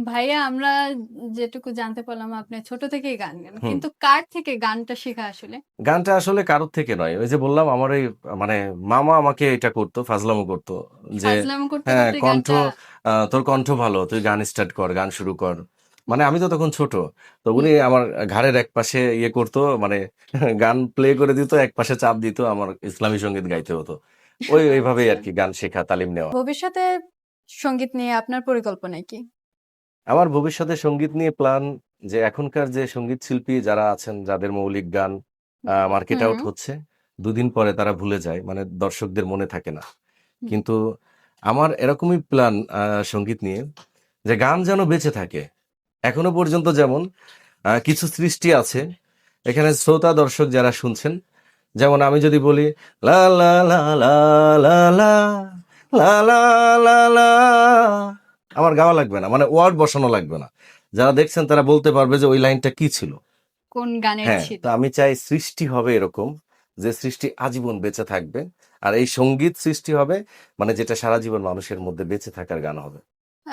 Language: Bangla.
ভাইয়া আমরা যেটুকু জানতে পারলাম আপনি ছোট থেকেই গান গান। হুম। কিন্তু কার থেকে গানটা শেখা আসলে? গানটা আসলে কারোর থেকে নয়। ওই যে বললাম আমার ওই মানে মামা আমাকে এটা করতো, ফাজলামো করতো যে, ফাজলামো করতে, "হ্যাঁ, করতে কণ্ঠ গানটা তোর কণ্ঠ ভালো। তুই গান স্টার্ট কর, গান শুরু কর।" মানে আমি তো তখন ছোট। তো উনি হুম। আমার ঘাড়ের একপাশে ইয়ে করতো মানে গান প্লে করে দিত, একপাশে চাপ দিত, আমার ইসলামী সংগীত গাইতে হতো। ওইভাবেই আচ্ছা। আরকি গান শেখা, তালিম নেওয়া। ভবিষ্যতে সঙ্গীত নিয়ে আপনার পরিকল্পনা কি? আমার ভবিষ্যতে সঙ্গীত নিয়ে প্ল্যান যে এখনকার যে সঙ্গীত শিল্পী যারা আছেন, যাদের মৌলিক গান মার্কেট আউট হুম, হচ্ছে, দুদিন পরে তারা ভুলে যায়। মানে দর্শকদের মনে থাকে না। হুম। কিন্তু আমার এরকমই প্ল্যান সঙ্গীত নিয়ে যে গান যেন বেঁচে থাকে। এখনো পর্যন্ত যেমন কিছু সৃষ্টি আছে, এখানে শ্রোতা দর্শক যারা শুনছেন, যেমন আমি যদি বলি লা লা লা লা লা লা লা লা লা লা, আমার গাওয়া লাগবে না, মানে ওয়ার্ড বসানো লাগবে না। যারা দেখছেন তারা বলতে পারবে যে ওই লাইনটা কি ছিল। কোন গানের হ্যাঁ, ছিল? তো আমি চাই সৃষ্টি হবে এরকম, যে সৃষ্টি আজীবন বেঁচে থাকবে। আর এই সঙ্গীত সৃষ্টি হবে মানে যেটা সারা জীবন মানুষের মধ্যে বেঁচে থাকার গান হবে।